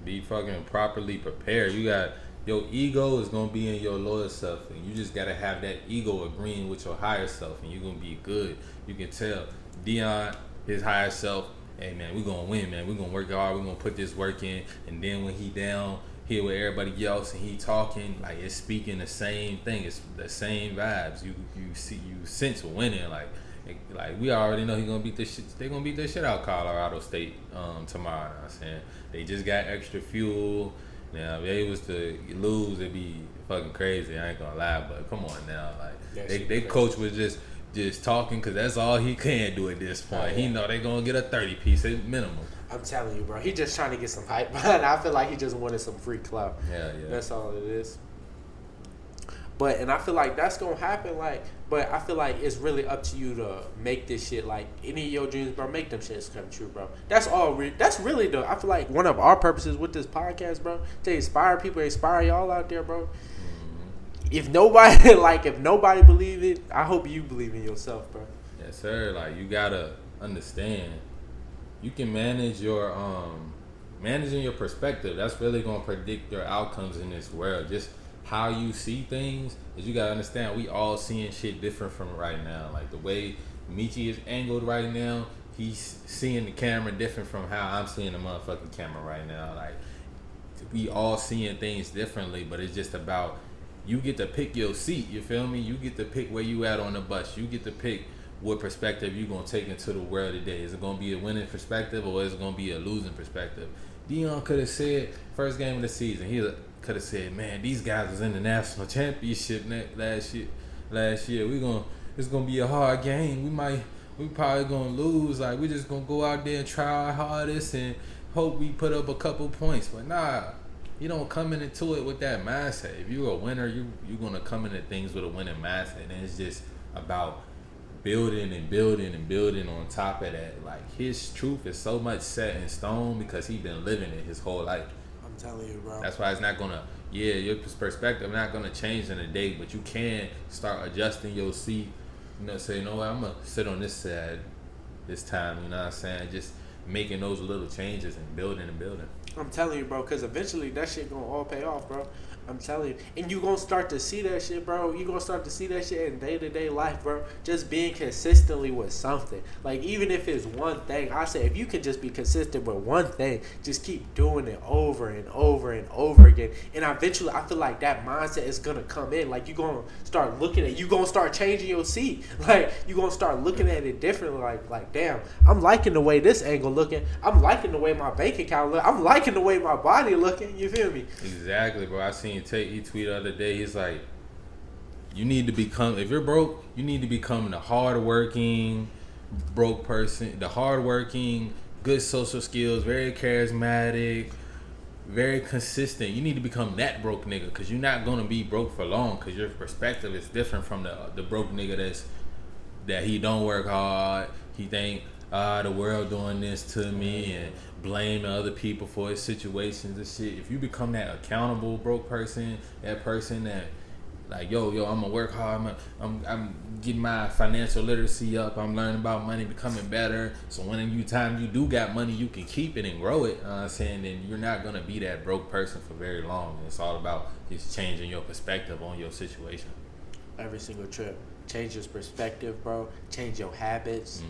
Be fucking properly prepared. You got your ego is gonna be in your lower self, and you just gotta have that ego agreeing with your higher self, and you're gonna be good. You can tell Dion, his higher self, hey man, we're gonna win, man. We're gonna work hard. We're gonna put this work in, and then when he down here with everybody else and he talking, like, it's speaking the same thing. It's the same vibes. You sense winning. Like we already know he's gonna beat this shit. They're gonna beat this shit out Colorado State tomorrow. You know what I'm saying? They just got extra fuel. Now if they was to lose, it'd be fucking crazy. I ain't gonna lie, but come on now, like they coach was just talking because that's all he can do at this point. He know they gonna get a 30-piece at minimum. I'm telling you, bro. He just trying to get some hype, but I feel like he just wanted some free clout. Yeah. That's all it is. And I feel like that's gonna happen. But I feel like it's really up to you to make this shit, like, any of your dreams, bro. Make them shits come true, bro. That's all. That's really I feel like one of our purposes with this podcast, bro, to inspire people, inspire y'all out there, bro. If nobody believe it, I hope you believe in yourself, bro. Yes, sir. Like, you gotta understand, you can manage your managing your perspective. That's really gonna predict your outcomes in this world. Just how you see things, is you gotta understand we all seeing shit different from right now. Like the way Michi is angled right now, he's seeing the camera different from how I'm seeing the motherfucking camera right now. Like, we all seeing things differently, but it's just about, you get to pick your seat, you feel me? You get to pick where you at on the bus. You get to pick what perspective you gonna take into the world today. Is it gonna be a winning perspective, or is it gonna be a losing perspective? Dion could have said first game of the season, he could have said, man, these guys was in the national championship last year. It's gonna be a hard game. We probably gonna lose. Like, we just gonna go out there and try our hardest and hope we put up a couple points. But nah, you don't come into it with that mindset. If you're a winner, you're gonna come into things with a winning mindset, and it's just about building and building and building on top of that. Like, his truth is so much set in stone because he's been living it his whole life. I'm telling you, bro. That's why it's not gonna, your perspective not gonna change in a day, but you can start adjusting your seat. You know, say, you know what, I'm gonna sit on this side this time. You know what I'm saying? Just making those little changes and building and building. I'm telling you, bro, because eventually that shit gonna all pay off, bro. I'm telling you. And you gonna start to see that shit, bro. You gonna start to see that shit in day-to-day life, bro. Just being consistently with something. Like, even if it's one thing, I say if you can just be consistent with one thing, just keep doing it over and over and over again. And eventually, I feel like that mindset is gonna come in. Like, you gonna start looking at, you gonna start changing your seat. Like, you gonna start looking at it differently. Like, damn, I'm liking the way this angle looking. I'm liking the way my bank account look. I'm liking the way my body looking. You feel me? Exactly, bro. I seen he tweeted the other day. He's like, you need to become, if you're broke, you need to become the hardworking broke person, the hardworking, good social skills, very charismatic, very consistent. You need to become that broke nigga, because you're not gonna be broke for long, because your perspective is different from the broke nigga that he don't work hard. He think the world doing this to me and blaming other people for his situations and shit. If you become that accountable broke person, that person that like, yo, I'm gonna work hard. I'm getting my financial literacy up. I'm learning about money, becoming better. So when you do got money, you can keep it and grow it. I'm saying, then you're not gonna be that broke person for very long. It's all about just changing your perspective on your situation. Every single trip. Change your perspective, bro. Change your habits.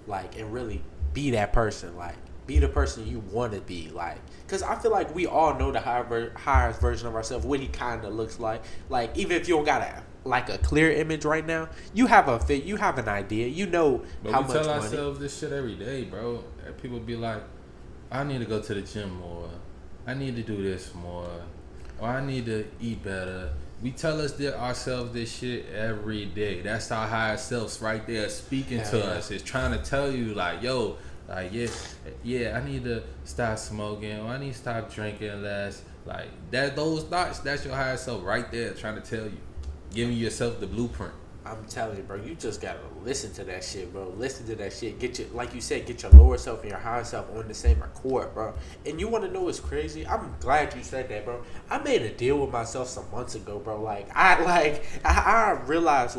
Like, and really be that person. Like, be the person you want to be. Like, because I feel like we all know the highest version of ourselves, what he kind of looks like. Like, even if you don't got a clear image right now, you have an idea. You know but how we much tell money. ourselves this shit every day, bro. People be like, I need to go to the gym more. I need to do this more. Or I need to eat better. We tell ourselves this shit every day. That's our higher selves right there speaking to us. It's trying to tell you, like, yo, like, yeah, I need to stop smoking, or I need to stop drinking less. Like, those thoughts, that's your higher self right there trying to tell you, giving yourself the blueprint. I'm telling you, bro, you just gotta listen to that shit, bro. Listen to that shit. Get your, like you said, get your lower self and your higher self on the same accord, bro. And you want to know what's crazy? I'm glad you said that, bro. I made a deal with myself some months ago, bro. I realized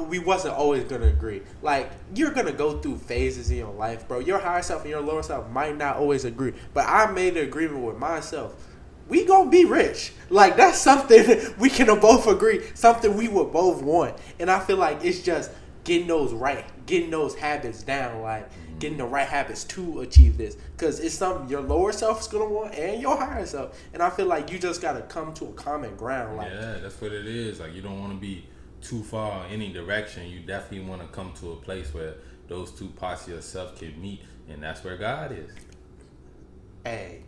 we wasn't always gonna agree. Like, you're gonna go through phases in your life, bro. Your higher self and your lower self might not always agree, but I made an agreement with myself. We gonna be rich. Like, that's something we can both agree, something we would both want. And I feel like it's just getting those habits down, like getting the right habits to achieve this. Because it's something your lower self is gonna want and your higher self. And I feel like you just gotta come to a common ground. Like, yeah, that's what it is. Like, you don't want to be too far in any direction. You definitely want to come to a place where those two parts of yourself can meet, and that's where God is. Hey,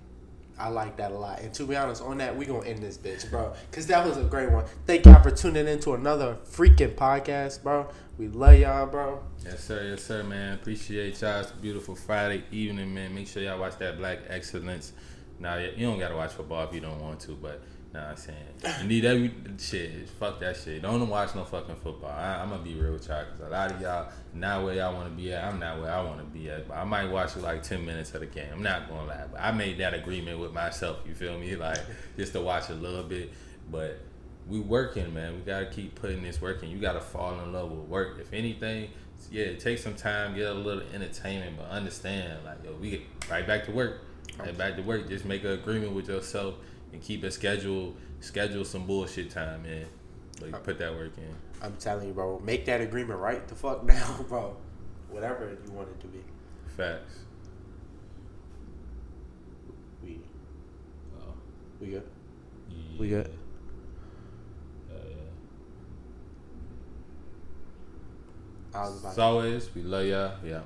I like that a lot. And to be honest, on that, we going to end this bitch, bro. Because that was a great one. Thank y'all for tuning in to another freaking podcast, bro. We love y'all, bro. Yes, sir, man. Appreciate y'all. It's a beautiful Friday evening, man. Make sure y'all watch that Black Excellence. Now, you don't got to watch football if you don't want to, but I'm saying, you need every shit. Fuck that shit. Don't watch no fucking football. I'm going to be real with y'all, because a lot of y'all not where y'all want to be at. I'm not where I want to be at. But I might watch like 10 minutes of the game. I'm not going to lie. But I made that agreement with myself, you feel me? Like, just to watch a little bit. But we working, man. We got to keep putting this work in. You got to fall in love with work. If anything, yeah, take some time, get a little entertainment, but understand, like, yo, we get right back to work. Right back to work. Just make an agreement with yourself and keep a schedule some bullshit time, man. Like, put that work in. I'm telling you, bro. Make that agreement right the fuck now, bro. Whatever you want it to be. Facts. We good? Yeah. We good? As always, we love y'all. Yeah.